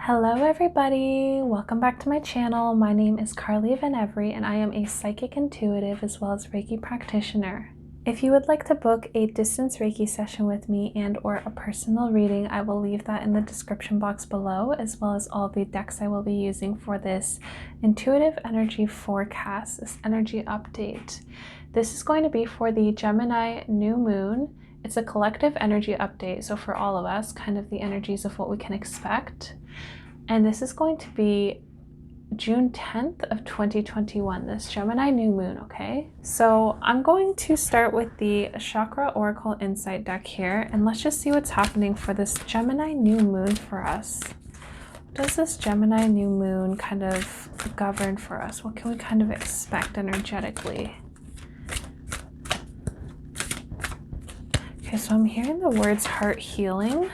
Hello everybody, welcome back to my channel. My name is Carly and I am a psychic intuitive as well as Reiki practitioner. If you would like to book a distance Reiki session with me and or a personal reading, I will leave that in the description box below, as well as all the decks I will be using for this intuitive energy forecast, this energy update. This is going to be for the Gemini new moon. It's a collective energy update, so for all of us, kind of the energies of what we can expect. And this is going to be June 10th of 2021, this Gemini new moon, okay? So I'm going to start with the Chakra Oracle Insight deck here, and let's just see what's happening for this Gemini new moon for us. What does this Gemini new moon kind of govern for us? What can we kind of expect energetically? Okay, so I'm hearing the words heart healing.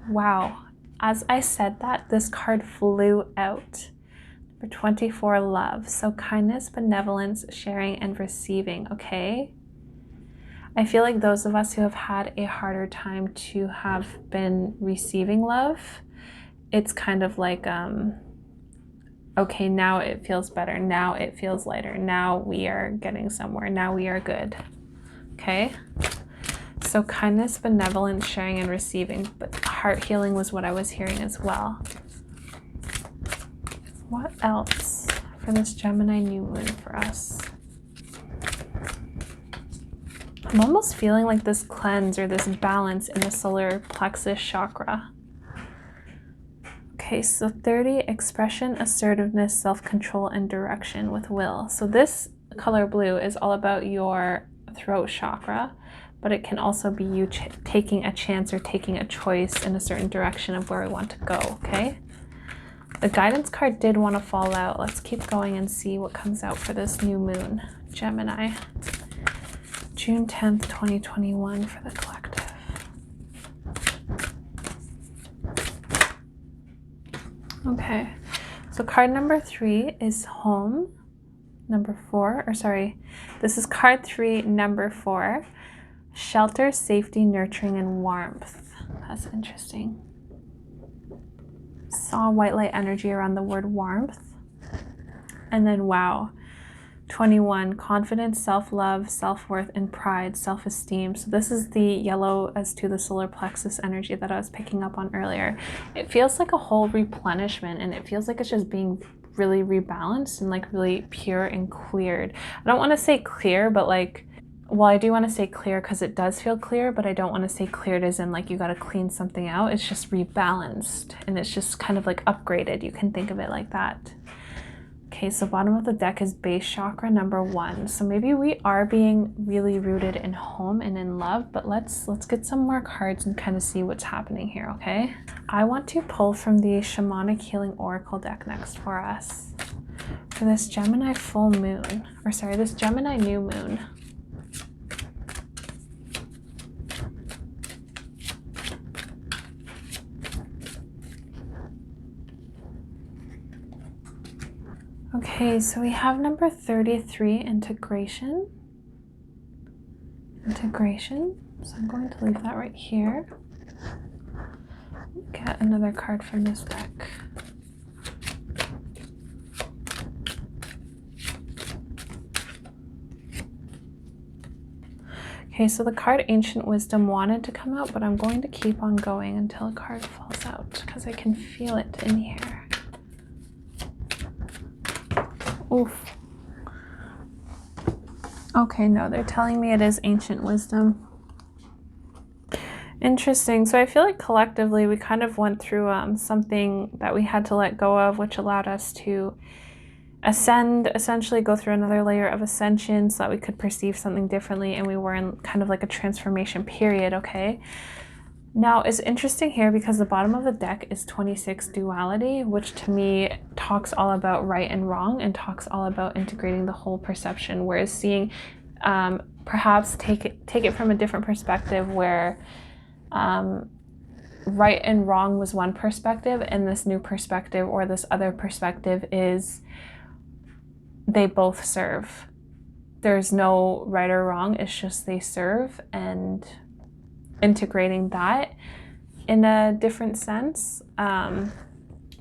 Wow. As I said that, this card flew out. Number 24, love. So kindness, benevolence, sharing, and receiving, okay? I feel like those of us who have had a harder time to have been receiving love, it's kind of like, okay, now it feels better. Now it feels lighter. Now we are getting somewhere. Now we are good, okay? So kindness, benevolence, sharing, and receiving, but heart healing was what I was hearing as well. What else for this Gemini new moon for us? I'm almost feeling like this cleanse or this balance in the solar plexus chakra. Okay, so 30, expression, assertiveness, self-control, and direction with will. So this color blue is all about your throat chakra, but it can also be you taking a chance or taking a choice in a certain direction of where we want to go, okay? The guidance card did want to fall out. Let's keep going and see what comes out for this new moon, Gemini. June 10th, 2021 for the collective. Okay, so card number 3 is home. Number 4, or sorry, this is card 3, number 4. Shelter, safety, nurturing, and warmth. That's interesting. Saw white light energy around the word warmth. And then, wow, 21, confidence, self-love, self-worth, and pride, self-esteem. So this is the yellow as to the solar plexus energy that I was picking up on earlier. It feels like a whole replenishment, and it feels like it's just being really rebalanced and like really pure and cleared. I don't want to say clear, but like, well, I do want to say clear because it does feel clear, but I don't want to say cleared as in like you got to clean something out. It's just rebalanced and it's just kind of like upgraded. You can think of it like that. Okay, so bottom of the deck is base chakra number 1. So maybe we are being really rooted in home and in love, but let's get some more cards and kind of see what's happening here, okay? I want to pull from the Shamanic Healing Oracle deck next for us. For this Gemini full moon, or sorry, this Gemini new moon. Okay, so we have number 33, integration. Integration. So I'm going to leave that right here. Get another card from this deck. Okay, so the card Ancient Wisdom wanted to come out, but I'm going to keep on going until a card falls out because I can feel it in here. Oof. Okay, no, they're telling me it is Ancient Wisdom. Interesting. So I feel like collectively we kind of went through something that we had to let go of, which allowed us to ascend, essentially go through another layer of ascension so that we could perceive something differently, and we were in kind of like a transformation period, okay? Now, it's interesting here because the bottom of the deck is 26, duality, which to me talks all about right and wrong and talks all about integrating the whole perception, whereas seeing perhaps take it from a different perspective where right and wrong was one perspective, and this new perspective or this other perspective is they both serve. There's no right or wrong, it's just they serve, and integrating that in a different sense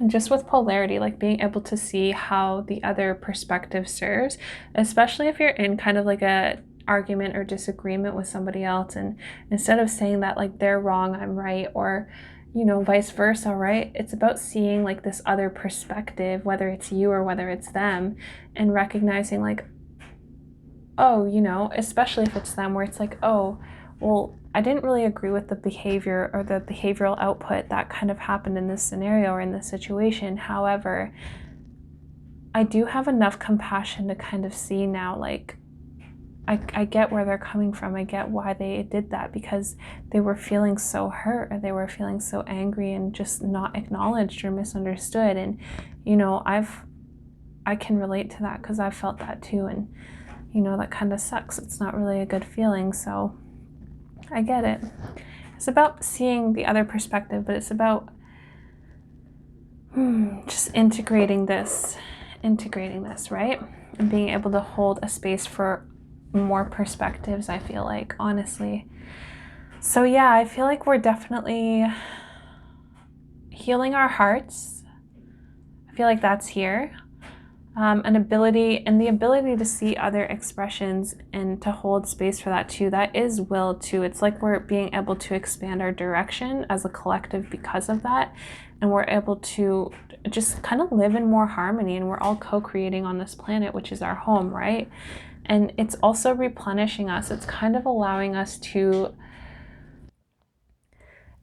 just with polarity, like being able to see how the other perspective serves, especially if you're in kind of like a argument or disagreement with somebody else, and instead of saying that like they're wrong, I'm right, or you know, vice versa, right? It's about seeing like this other perspective, whether it's you or whether it's them, and recognizing like, oh, you know, especially if it's them, where it's like, oh, well, I didn't really agree with the behavior or the behavioral output that kind of happened in this scenario or in this situation. However, I do have enough compassion to kind of see now, like, I get where they're coming from. I get why they did that, because they were feeling so hurt, or they were feeling so angry and just not acknowledged or misunderstood. And, you know, I can relate to that because I've felt that too. And, you know, that kind of sucks. It's not really a good feeling. So I get it. It's about seeing the other perspective, but it's about just integrating this, right? And being able to hold a space for more perspectives, I feel like, honestly. So yeah, I feel like we're definitely healing our hearts. I feel like that's here. The ability to see other expressions and to hold space for that too. That is will too. It's like we're being able to expand our direction as a collective because of that. And we're able to just kind of live in more harmony, and we're all co-creating on this planet, which is our home, right? And it's also replenishing us. It's kind of allowing us to,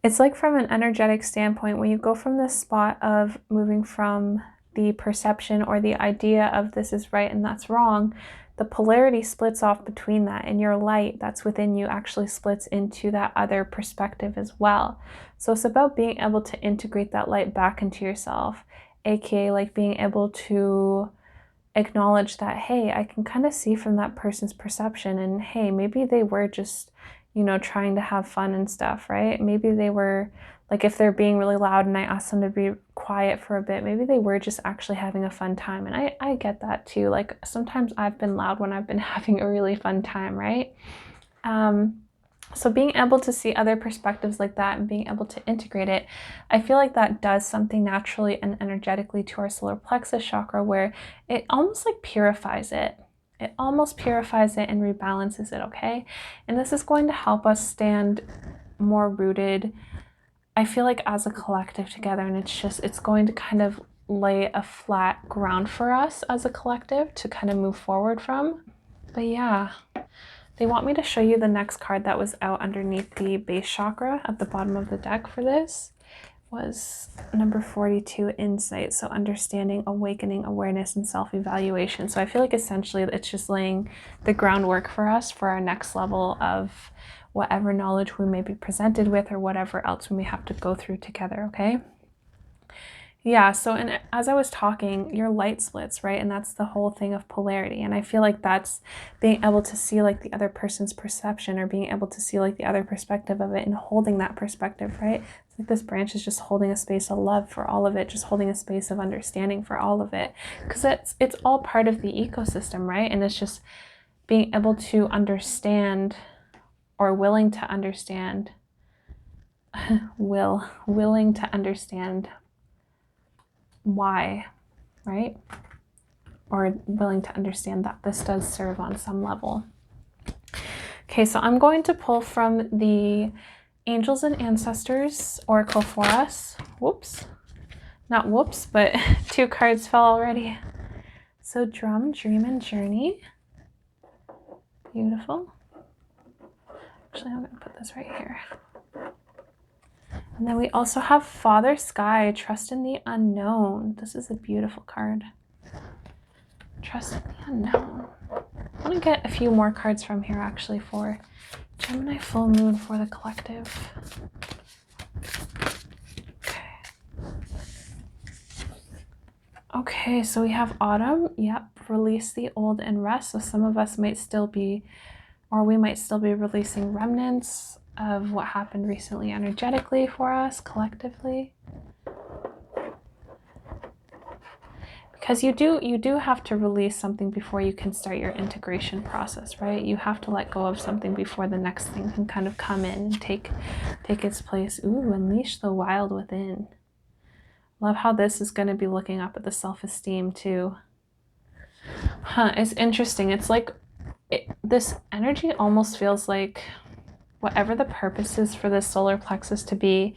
it's like from an energetic standpoint, when you go from this spot of moving from the perception or the idea of this is right and that's wrong, the polarity splits off between that, and your light that's within you actually splits into that other perspective as well. So it's about being able to integrate that light back into yourself, aka like being able to acknowledge that, hey, I can kind of see from that person's perception, and hey, maybe they were just, you know, trying to have fun and stuff, right? Maybe they were, like, if they're being really loud and I ask them to be quiet for a bit, maybe they were just actually having a fun time. And I get that too. Like, sometimes I've been loud when I've been having a really fun time, right? So being able to see other perspectives like that and being able to integrate it, I feel like that does something naturally and energetically to our solar plexus chakra, where it almost like purifies it. It almost purifies it and rebalances it, okay? And this is going to help us stand more rooted, I feel like, as a collective together. And it's going to kind of lay a flat ground for us as a collective to kind of move forward from. But yeah, they want me to show you the next card that was out underneath the base chakra at the bottom of the deck for this. Was number 42, Insight. So understanding, awakening, awareness, and self-evaluation. So I feel like essentially it's just laying the groundwork for us for our next level of whatever knowledge we may be presented with, or whatever else we may have to go through together, okay? Yeah, so and as I was talking, your light splits, right? And that's the whole thing of polarity. And I feel like that's being able to see like the other person's perception, or being able to see like the other perspective of it, and holding that perspective, right? It's like this branch is just holding a space of love for all of it, just holding a space of understanding for all of it. Because it's all part of the ecosystem, right? And it's just being able to understand, or willing to understand, willing to understand why, right? Or willing to understand that this does serve on some level. Okay, so I'm going to pull from the Angels and Ancestors Oracle for us. Whoops. Not whoops, but 2 cards fell already. So Drum, Dream, and Journey. Beautiful. Actually, I'm going to put this right here. And then we also have Father Sky, Trust in the Unknown. This is a beautiful card. Trust in the Unknown. I want to get a few more cards from here, actually, for Gemini Full Moon for the collective. Okay, so we have Autumn. Yep, release the old and rest. So some of us might still be, or we might still be releasing remnants of what happened recently energetically for us collectively. Because you do have to release something before you can start your integration process, right? You have to let go of something before the next thing can kind of come in and take its place. Ooh, unleash the wild within. Love how this is going to be looking up at the self-esteem too. It's interesting. It's like this energy almost feels like whatever the purpose is for this solar plexus to be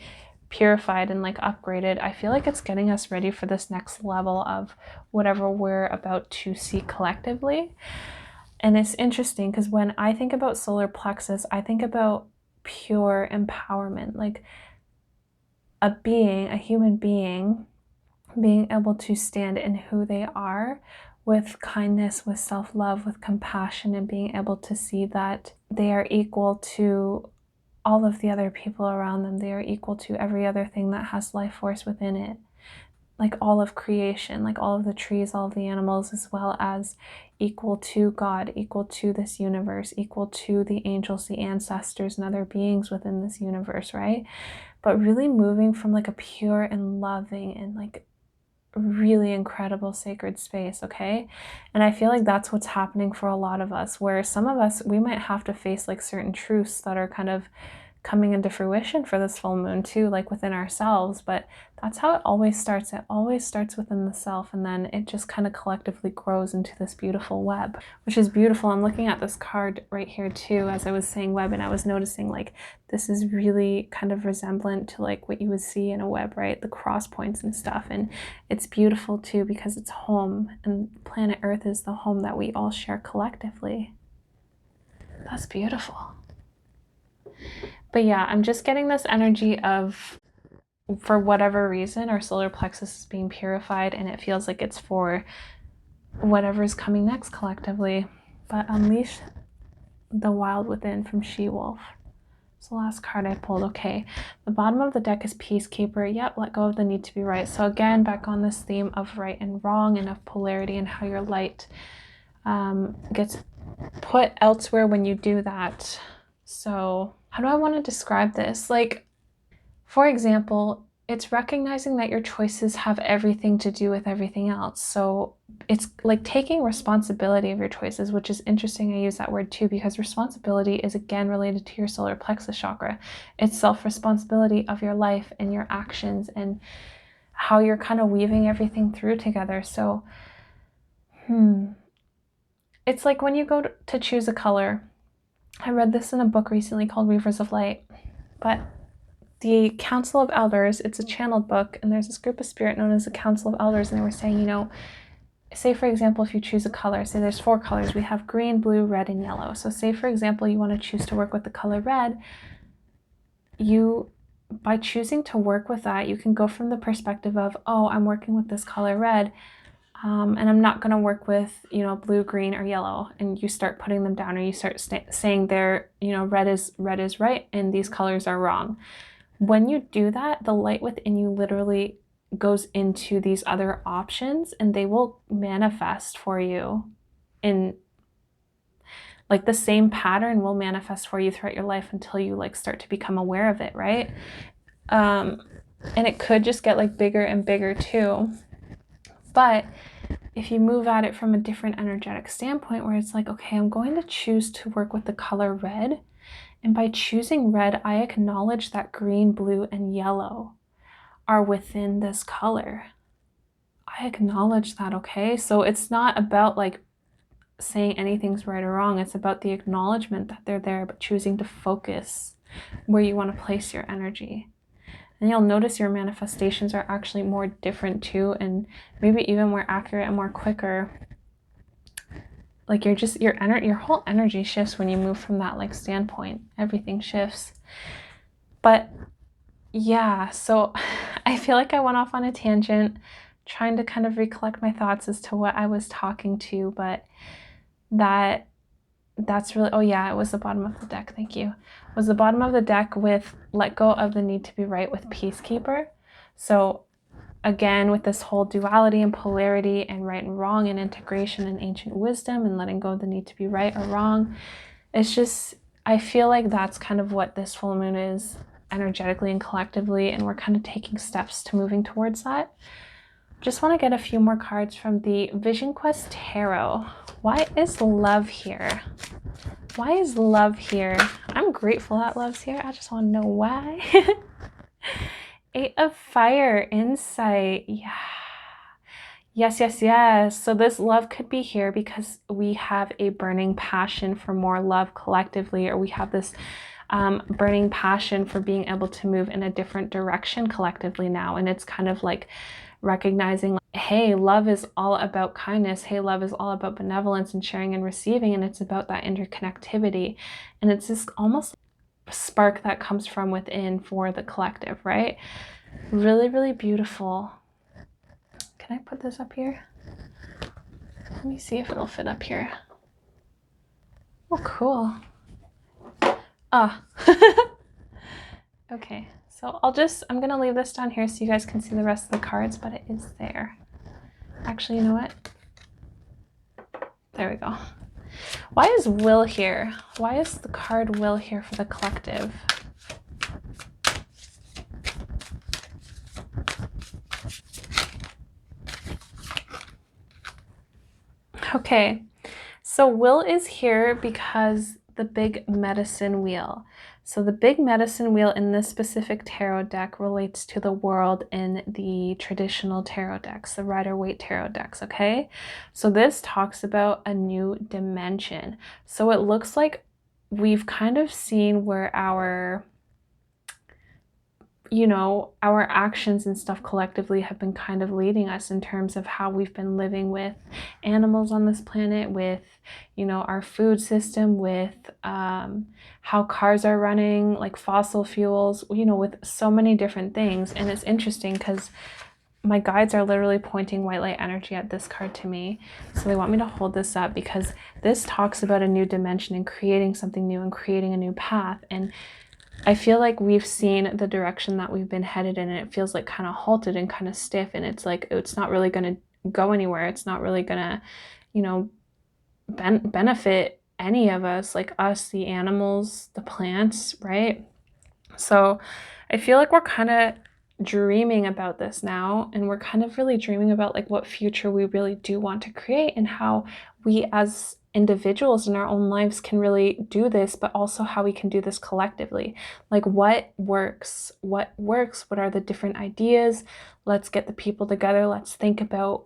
purified and like upgraded, I feel like it's getting us ready for this next level of whatever we're about to see collectively. And it's interesting because when I think about solar plexus, I think about pure empowerment, like a human being, being able to stand in who they are with kindness, with self-love, with compassion, and being able to see that they are equal to all of the other people around them. They are equal to every other thing that has life force within it. Like all of creation, like all of the trees, all of the animals, as well as equal to God, equal to this universe, equal to the angels, the ancestors, and other beings within this universe, right? But really moving from like a pure and loving and like really incredible sacred space, okay? And I feel like that's what's happening for a lot of us, where some of us, we might have to face like certain truths that are kind of coming into fruition for this full moon too, like within ourselves. But that's how it always starts. It always starts within the self, and then it just kind of collectively grows into this beautiful web, which is beautiful. I'm looking at this card right here too as I was saying web, and I was noticing like this is really kind of resemblant to like what you would see in a web, right? The cross points and stuff. And it's beautiful too because it's home, and planet Earth is the home that we all share collectively. That's beautiful. But yeah, I'm just getting this energy of, for whatever reason, our solar plexus is being purified, and it feels like it's for whatever is coming next collectively. But unleash the wild within from She-Wolf. It's the last card I pulled. Okay, the bottom of the deck is Peacekeeper. Yep, let go of the need to be right. So again, back on this theme of right and wrong and of polarity and how your light gets put elsewhere when you do that. So how do I want to describe this? Like, for example, it's recognizing that your choices have everything to do with everything else. So it's like taking responsibility of your choices, which is interesting. I use that word too, because responsibility is again related to your solar plexus chakra. It's self-responsibility of your life and your actions and how you're kind of weaving everything through together. So, it's like when you go to choose a color. I read this in a book recently called Weavers of Light, but the Council of Elders, it's a channeled book, and there's this group of spirit known as the Council of Elders, and they were saying, you know, say for example, if you choose a color, say there's 4 colors, we have green, blue, red, and yellow. So say for example, you want to choose to work with the color red, by choosing to work with that, you can go from the perspective of, oh, I'm working with this color red, and I'm not going to work with, you know, blue, green, or yellow, and you start putting them down, or you start saying they're, you know, red is right, and these colors are wrong. When you do that, the light within you literally goes into these other options, and they will manifest for you in like the same pattern will manifest for you throughout your life until you like start to become aware of it, right? And it could just get like bigger and bigger too. But if you move at it from a different energetic standpoint where it's like, okay, I'm going to choose to work with the color red. And by choosing red, I acknowledge that green, blue, and yellow are within this color. I acknowledge that, okay? So it's not about like saying anything's right or wrong. It's about the acknowledgement that they're there, but choosing to focus where you want to place your energy. And you'll notice your manifestations are actually more different too, and maybe even more accurate and more quicker. Like your whole energy shifts when you move from that like standpoint. Everything shifts. But yeah, so I feel like I went off on a tangent trying to kind of recollect my thoughts as to what I was talking to, but that's really, oh yeah, it was the bottom of the deck, thank you. It was the bottom of the deck with let go of the need to be right with Peacekeeper. So again, with this whole duality and polarity and right and wrong and integration and ancient wisdom and letting go of the need to be right or wrong, it's just, I feel like that's kind of what this full moon is energetically and collectively, and we're kind of taking steps to moving towards that. Just want to get a few more cards from the Vision Quest Tarot. Why is love here? Why is love here? I'm grateful that love's here. I just want to know why. 8 of Fire, insight. Yeah. Yes, yes, yes. So this love could be here because we have a burning passion for more love collectively, or we have this burning passion for being able to move in a different direction collectively now. And it's kind of like recognizing, like, hey, love is all about kindness. Hey, love is all about benevolence and sharing and receiving. And it's about that interconnectivity. And it's this almost spark that comes from within for the collective, right? Really, really beautiful. Can I put this up here? Let me see if it'll fit up here. Oh, cool. Ah. Okay, so I'm gonna leave this down here so you guys can see the rest of the cards, but it is there. Actually, you know what? There we go. Why is Will here? Why is the card Will here for the collective? Okay, so Will is here because the big medicine wheel. So the big medicine wheel in this specific tarot deck relates to the world in the traditional tarot decks, the Rider-Waite tarot decks, okay? So this talks about a new dimension. So it looks like we've kind of seen where our actions and stuff collectively have been kind of leading us in terms of how we've been living with animals on this planet, with, our food system, with how cars are running, like fossil fuels, with so many different things. And it's interesting because my guides are literally pointing white light energy at this card to me. So they want me to hold this up because this talks about a new dimension and creating something new and creating a new path. And I feel like we've seen the direction that we've been headed in, and it feels like kind of halted and kind of stiff, and it's like it's not really going to go anywhere. It's not really going to, benefit any of us, like us, the animals, the plants, right? So I feel like we're kind of dreaming about this now, and we're kind of really dreaming about like what future we really do want to create and how we as individuals in our own lives can really do this, but also how we can do this collectively. Like what works, what are the different ideas? Let's get the people together. Let's think about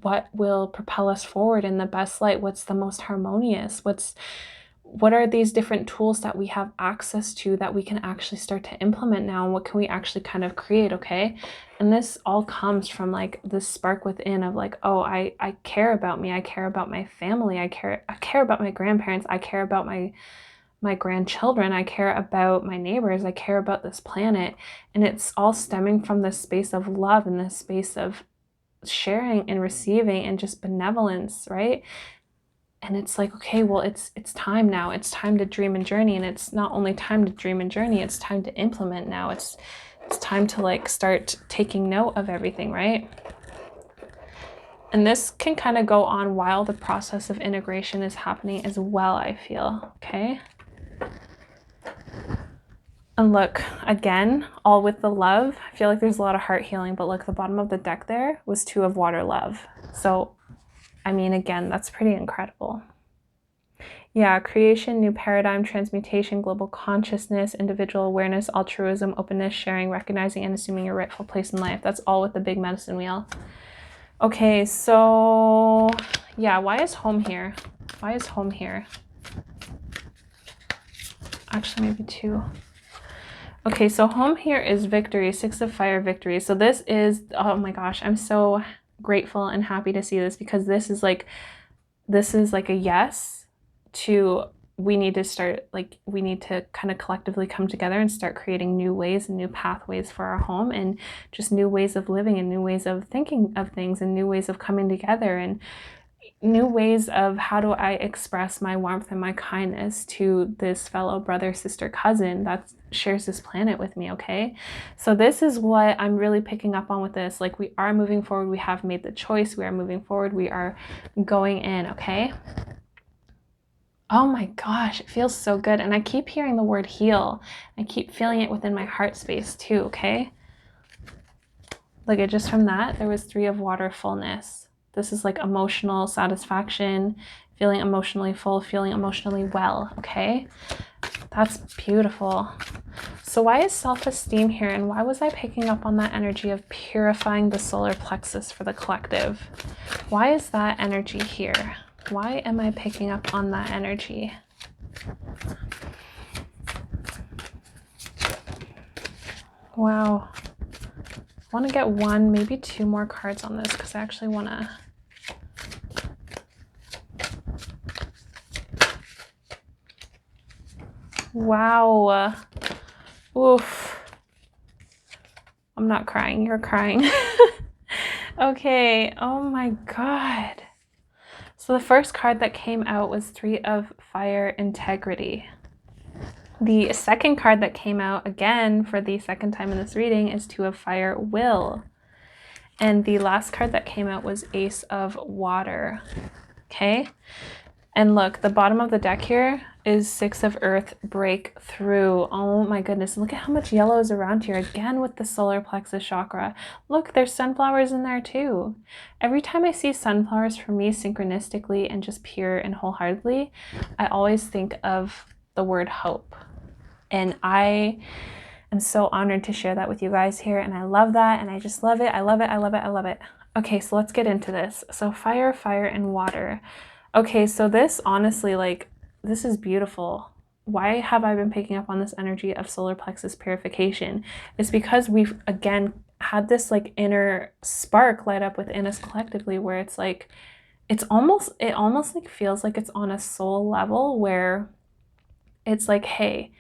what will propel us forward in the best light. What's the most harmonious? What are these different tools that we have access to that we can actually start to implement now? And what can we actually kind of create, okay? And this all comes from like this spark within of like, oh, I care about me. I care about my family. I care about my grandparents. I care about my grandchildren. I care about my neighbors. I care about this planet. And it's all stemming from this space of love and this space of sharing and receiving and just benevolence, right? And it's like, okay, well, it's time now. It's time to dream and journey. And it's not only time to dream and journey, it's time to implement now. It's time to like start taking note of everything, right? And this can kind of go on while the process of integration is happening as well, I feel, okay? And look, again, all with the love. I feel like there's a lot of heart healing, but look, the bottom of the deck there was 2 of water love. So I mean, again, that's pretty incredible. Yeah, creation, new paradigm, transmutation, global consciousness, individual awareness, altruism, openness, sharing, recognizing, and assuming your rightful place in life. That's all with the big medicine wheel. Okay, so yeah, why is home here? Why is home here? Actually, maybe 2. Okay, so home here is victory, 6 of fire, victory. So this is, oh my gosh, I'm so grateful and happy to see this because this is like a yes to we need to kind of collectively come together and start creating new ways and new pathways for our home and just new ways of living and new ways of thinking of things and new ways of coming together and new ways of how do I express my warmth and my kindness to this fellow brother, sister, cousin that shares this planet with me, okay? So this is what I'm really picking up on with this. Like we are moving forward. We have made the choice. We are moving forward. We are going in, okay? Oh my gosh, it feels so good. And I keep hearing the word heal. I keep feeling it within my heart space too, okay? Look, just from that, there was 3 of water, fullness. This is like emotional satisfaction, feeling emotionally full, feeling emotionally well, okay? That's beautiful. So why is self-esteem here, and why was I picking up on that energy of purifying the solar plexus for the collective? Why is that energy here? Why am I picking up on that energy? Wow. I want to get one, maybe two more cards on this because I actually want to... Wow. Oof. I'm not crying. You're crying. Okay. Oh my God. So the first card that came out was Three of Fire, Integrity. The second card that came out, again for the second time in this reading, is Two of Fire, Will. And the last card that came out was Ace of Water. Okay? And look, the bottom of the deck here is Six of Earth, Breakthrough. Oh my goodness, look at how much yellow is around here, again with the solar plexus chakra. Look, there's sunflowers in there too. Every time I see sunflowers, for me, synchronistically and just pure and wholeheartedly, I always think of the word hope. And I am so honored to share that with you guys here, and I love that, and I just love it. I love it, I love it, I love it. Okay, so let's get into this. So fire, fire, and water. Okay, so this, honestly, like, this is beautiful. Why have I been picking up on this energy of solar plexus purification? It's because we've, again, had this, like, inner spark light up within us collectively, where it's like, it almost like feels like it's on a soul level, where it's like, hey,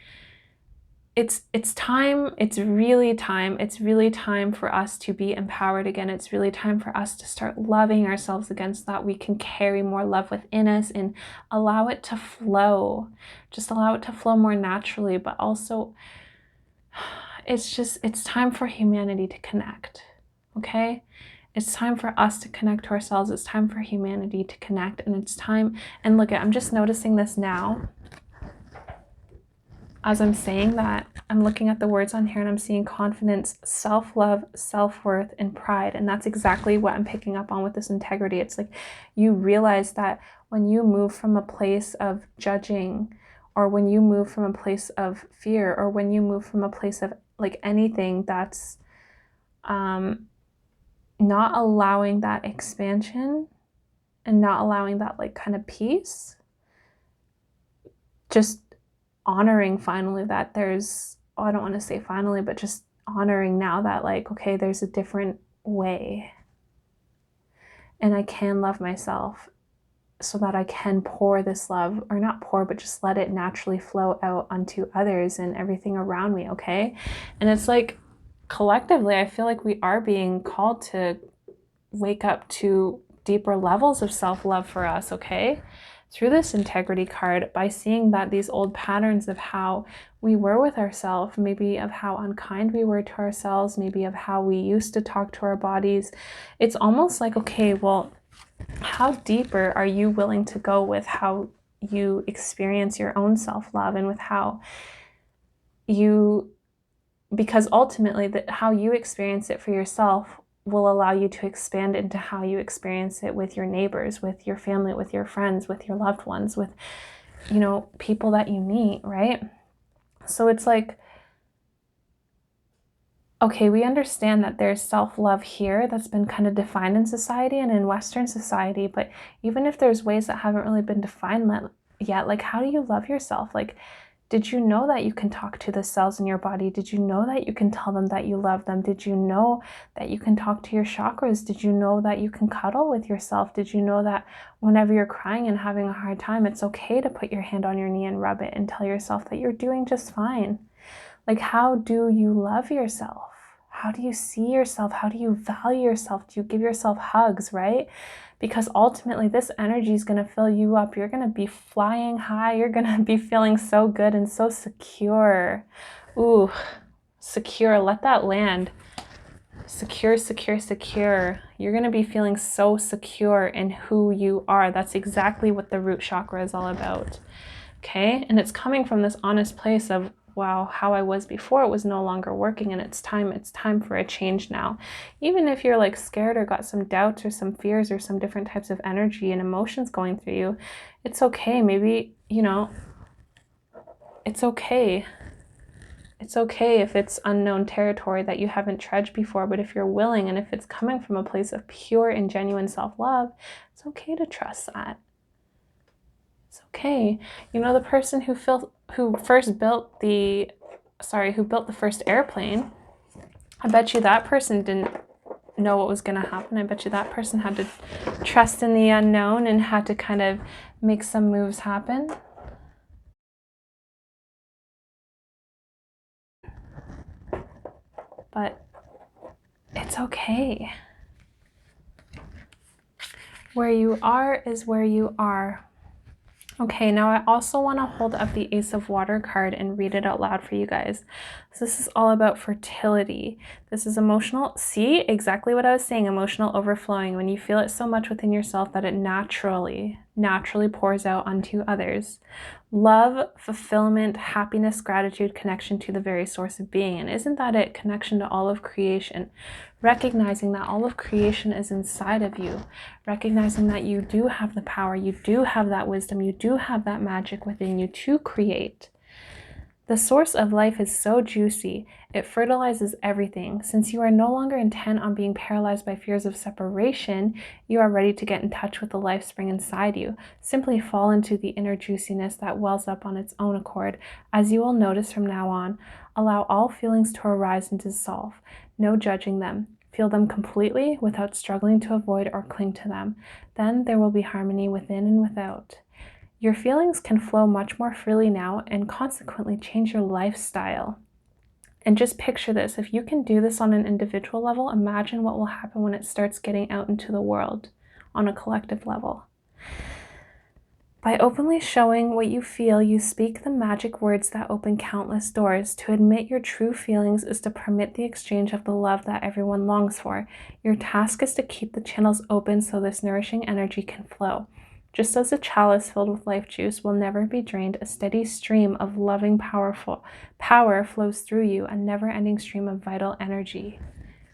it's time, it's really time for us to be empowered again. It's really time for us to start loving ourselves again, so that we can carry more love within us and allow it to flow. Just allow it to flow more naturally, but also it's time for humanity to connect, okay? It's time for us to connect to ourselves. It's time for humanity to connect, and it's time, and look, I'm just noticing this now. As I'm saying that, I'm looking at the words on here and I'm seeing confidence, self-love, self-worth, and pride. And that's exactly what I'm picking up on with this integrity. It's like you realize that when you move from a place of judging, or when you move from a place of fear, or when you move from a place of like anything that's not allowing that expansion and not allowing that like kind of peace, just honoring finally that there's, oh, I don't want to say finally, but just honoring now that like, okay, there's a different way, and I can love myself so that I can pour this love, or not pour, but just let it naturally flow out onto others and everything around me, okay? And it's like collectively, I feel like we are being called to wake up to deeper levels of self-love for us, okay? Through this integrity card, by seeing that these old patterns of how we were with ourselves, maybe of how unkind we were to ourselves, maybe of how we used to talk to our bodies, it's almost like, okay, well, how deeper are you willing to go with how you experience your own self-love, and with how you, because ultimately how you experience it for yourself will allow you to expand into how you experience it with your neighbors, with your family, with your friends, with your loved ones, with, you know, people that you meet, right? So it's like, okay, we understand that there's self-love here that's been kind of defined in society and in Western society, but even if there's ways that haven't really been defined yet, like, how do you love yourself? Like, did you know that you can talk to the cells in your body? Did you know that you can tell them that you love them? Did you know that you can talk to your chakras? Did you know that you can cuddle with yourself? Did you know that whenever you're crying and having a hard time, it's okay to put your hand on your knee and rub it and tell yourself that you're doing just fine? Like, how do you love yourself? How do you see yourself? How do you value yourself? Do you give yourself hugs, right? Because ultimately this energy is going to fill you up. You're going to be flying high. You're going to be feeling so good and so secure. Ooh, secure. Let that land. Secure, secure, secure. You're going to be feeling so secure in who you are. That's exactly what the root chakra is all about. Okay? And it's coming from this honest place of wow, how I was before, it was no longer working, and it's time for a change now. Even if you're like scared or got some doubts or some fears or some different types of energy and emotions going through you, it's okay. Maybe, you know, it's okay. It's okay if it's unknown territory that you haven't trudged before, but if you're willing and if it's coming from a place of pure and genuine self-love, it's okay to trust that. It's okay. You know, the person who built the first airplane, I bet you that person didn't know what was going to happen. I bet you that person had to trust in the unknown and had to kind of make some moves happen. But it's okay. Where you are is where you are. Okay, now I also want to hold up the Ace of Water card and read it out loud for you guys. So this is all about fertility. This is emotional. See, exactly what I was saying, emotional overflowing. When you feel it so much within yourself that it naturally pours out onto others. Love, fulfillment, happiness, gratitude, connection to the very source of being. And isn't that it? Connection to all of creation. Recognizing that all of creation is inside of you. Recognizing that you do have the power, you do have that wisdom, you do have that magic within you to create. The source of life is so juicy, it fertilizes everything. Since you are no longer intent on being paralyzed by fears of separation, you are ready to get in touch with the life spring inside you. Simply fall into the inner juiciness that wells up on its own accord. As you will notice from now on, allow all feelings to arise and dissolve. No judging them. Feel them completely without struggling to avoid or cling to them. Then there will be harmony within and without. Your feelings can flow much more freely now and consequently change your lifestyle. And just picture this. If you can do this on an individual level, imagine what will happen when it starts getting out into the world on a collective level. By openly showing what you feel, you speak the magic words that open countless doors. To admit your true feelings is to permit the exchange of the love that everyone longs for. Your task is to keep the channels open so this nourishing energy can flow. Just as a chalice filled with life juice will never be drained, a steady stream of loving, powerful power flows through you, a never-ending stream of vital energy,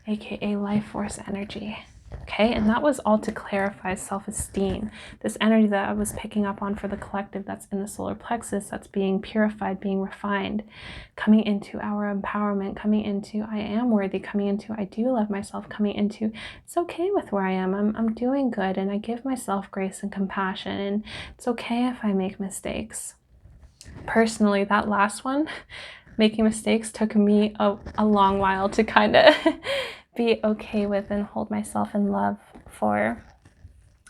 aka life force energy. Okay, and that was all to clarify self-esteem. This energy that I was picking up on for the collective that's in the solar plexus, that's being purified, being refined, coming into our empowerment, coming into I am worthy, coming into I do love myself, coming into it's okay with where I am, I'm doing good, and I give myself grace and compassion, and it's okay if I make mistakes. Personally, that last one, making mistakes, took me a long while to kind of be okay with and hold myself in love for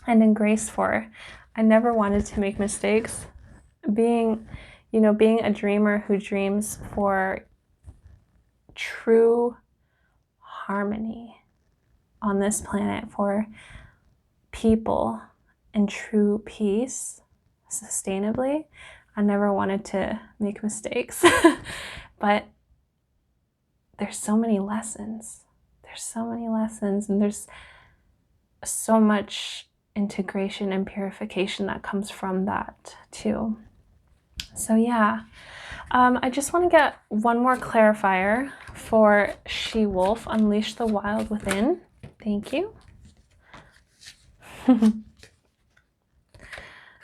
and in grace for. I never wanted to make mistakes. Being a dreamer who dreams for true harmony on this planet, for people in true peace, sustainably, I never wanted to make mistakes. But there's so many lessons. There's so many lessons, and there's so much integration and purification that comes from that too. So yeah, I just want to get one more clarifier for She-Wolf, Unleash the Wild Within. Thank you.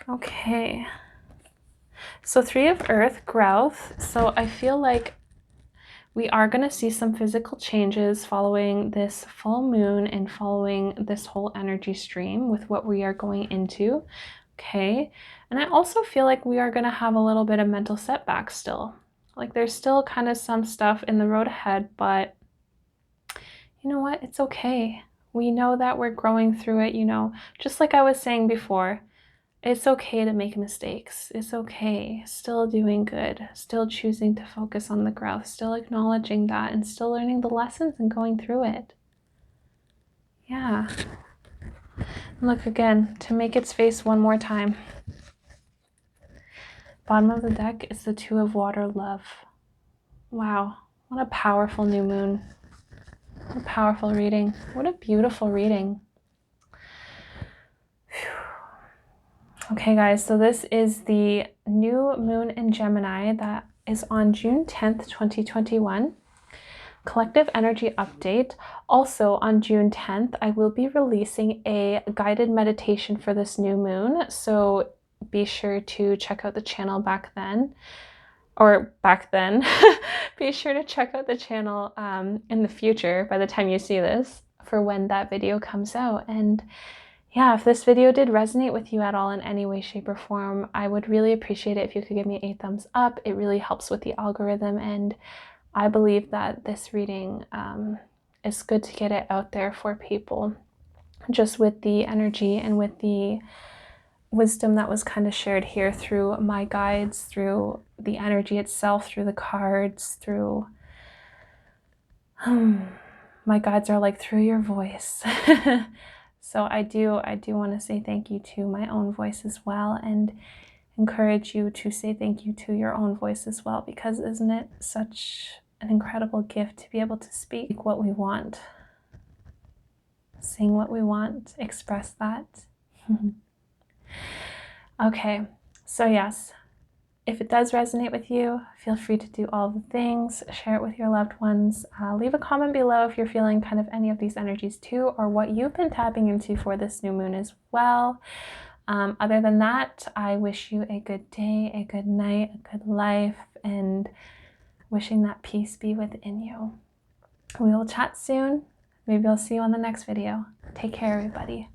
Okay. So 3 of Earth, growth. So I feel like we are going to see some physical changes following this full moon and following this whole energy stream with what we are going into. Okay. And I also feel like we are going to have a little bit of mental setbacks still. Like there's still kind of some stuff in the road ahead, but you know what? It's okay. We know that we're growing through it, you know, just like I was saying before. It's okay to make mistakes. It's okay. Still doing good. Still choosing to focus on the growth. Still acknowledging that and still learning the lessons and going through it. Yeah. Look again, to make its face one more time. Bottom of the deck is the 2 of Water, love. Wow. What a powerful new moon. What a powerful reading. What a beautiful reading. Okay guys, so this is the new moon in Gemini that is on June 10th, 2021. Collective energy update. Also on June 10th, I will be releasing a guided meditation for this new moon. So be sure to check out the channel back then. Be sure to check out the channel in the future by the time you see this for when that video comes out. And yeah, if this video did resonate with you at all in any way, shape, or form, I would really appreciate it if you could give me a thumbs up. It really helps with the algorithm, and I believe that this reading is good to get it out there for people, just with the energy and with the wisdom that was kind of shared here through my guides, through the energy itself, through the cards, through my guides are like through your voice. So I do want to say thank you to my own voice as well, and encourage you to say thank you to your own voice as well, because isn't it such an incredible gift to be able to speak what we want, sing what we want, express that. Okay, so yes, if it does resonate with you, feel free to do all the things, share it with your loved ones, leave a comment below if you're feeling kind of any of these energies too, or what you've been tapping into for this new moon as well. Other than that, I wish you a good day, a good night, a good life, and wishing that peace be within you. We will chat soon. Maybe I'll see you on the next video. Take care, everybody.